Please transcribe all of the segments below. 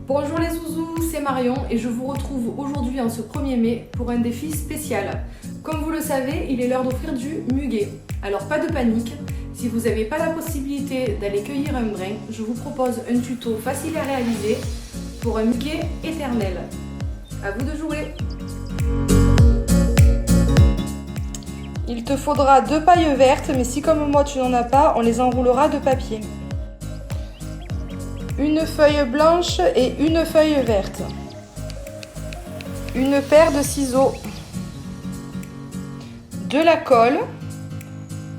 Bonjour les zouzous, c'est Marion et je vous retrouve aujourd'hui en ce 1er mai pour un défi spécial. Comme vous le savez, il est l'heure d'offrir du muguet. Alors pas de panique, si vous n'avez pas la possibilité d'aller cueillir un brin, je vous propose un tuto facile à réaliser pour un muguet éternel. À vous de jouer! Il te faudra 2 pailles vertes, mais si comme moi tu n'en as pas, on les enroulera de papier. Une feuille blanche et une feuille verte. Une paire de ciseaux. De la colle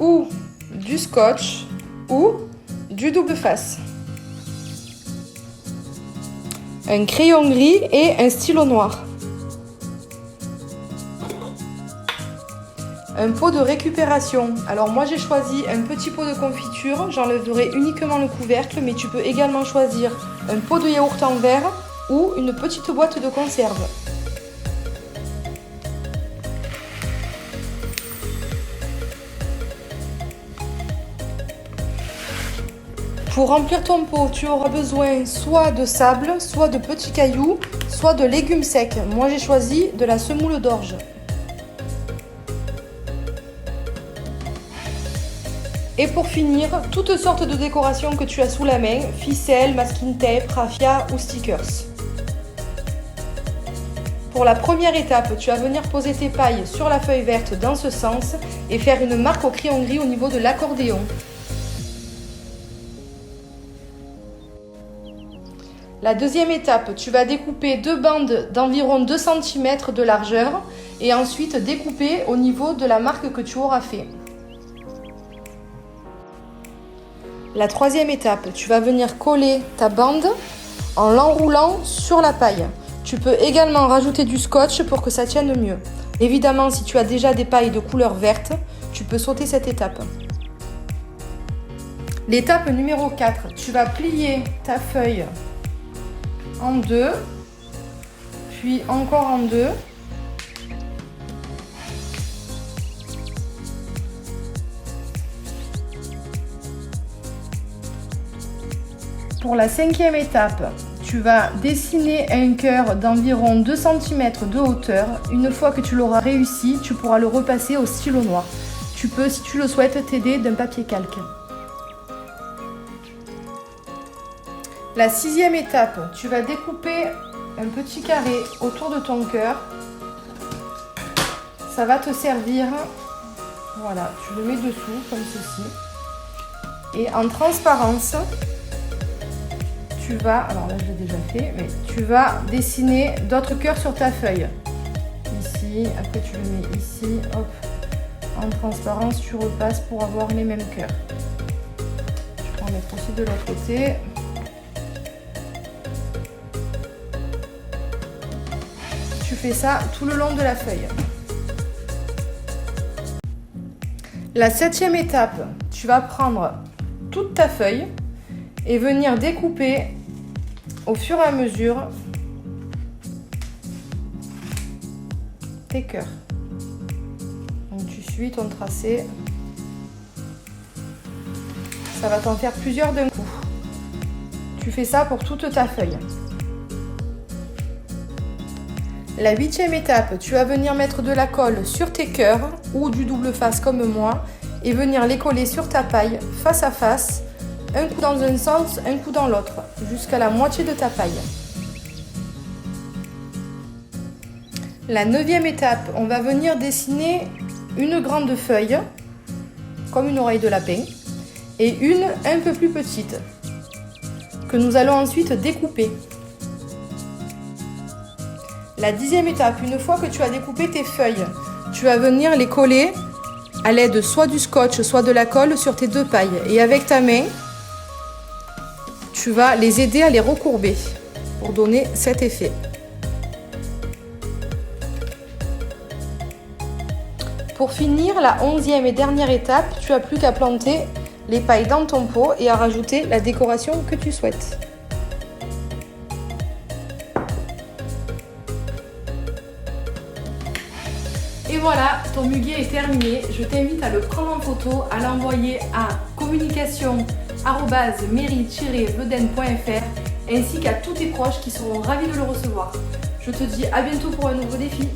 ou du scotch ou du double face. Un crayon gris et un stylo noir. Un pot de récupération. Alors moi j'ai choisi un petit pot de confiture, j'enlèverai uniquement le couvercle, mais tu peux également choisir un pot de yaourt en verre ou une petite boîte de conserve. Pour remplir ton pot, tu auras besoin soit de sable, soit de petits cailloux, soit de légumes secs. Moi j'ai choisi de la semoule d'orge. Et pour finir, toutes sortes de décorations que tu as sous la main, ficelle, masking tape, raffia ou stickers. Pour la première étape, tu vas venir poser tes pailles sur la feuille verte dans ce sens et faire une marque au crayon gris au niveau de l'accordéon. La deuxième étape, tu vas découper 2 bandes d'environ 2 cm de largeur et ensuite découper au niveau de la marque que tu auras fait. La troisième étape, tu vas venir coller ta bande en l'enroulant sur la paille. Tu peux également rajouter du scotch pour que ça tienne mieux. Évidemment, si tu as déjà des pailles de couleur verte, tu peux sauter cette étape. L'étape numéro 4, tu vas plier ta feuille en 2, puis encore en 2. Pour la 5e étape, tu vas dessiner un cœur d'environ 2 cm de hauteur. Une fois que tu l'auras réussi, tu pourras le repasser au stylo noir. Tu peux, si tu le souhaites, t'aider d'un papier calque. La 6e étape, tu vas découper un petit carré autour de ton cœur. Ça va te servir, voilà, tu le mets dessous comme ceci. Et en transparence, tu vas, alors là je l'ai déjà fait, mais tu vas dessiner d'autres cœurs sur ta feuille. Ici, après tu le mets ici, hop, en transparence, tu repasses pour avoir les mêmes cœurs. Tu peux en mettre aussi de l'autre côté. Tu fais ça tout le long de la feuille. La 7e étape, tu vas prendre toute ta feuille et venir découper au fur et à mesure tes cœurs. Donc tu suis ton tracé. Ça va t'en faire plusieurs d'un coup. Tu fais ça pour toute ta feuille. La 8e étape, tu vas venir mettre de la colle sur tes cœurs ou du double face comme moi et venir les coller sur ta paille face à face. Un coup dans un sens, un coup dans l'autre, jusqu'à la moitié de ta paille. La 9e étape, on va venir dessiner une grande feuille, comme une oreille de lapin, et une un peu plus petite, que nous allons ensuite découper. La 10e étape, une fois que tu as découpé tes feuilles, tu vas venir les coller à l'aide soit du scotch, soit de la colle sur tes 2 pailles. Et avec ta main, tu vas les aider à les recourber pour donner cet effet. Pour finir, la 11e et dernière étape, tu n'as plus qu'à planter les pailles dans ton pot et à rajouter la décoration que tu souhaites. Et voilà, ton muguet est terminé. Je t'invite à le prendre en photo, à l'envoyer à communication@mairie-bedaine.fr ainsi qu'à tous tes proches qui seront ravis de le recevoir. Je te dis à bientôt pour un nouveau défi.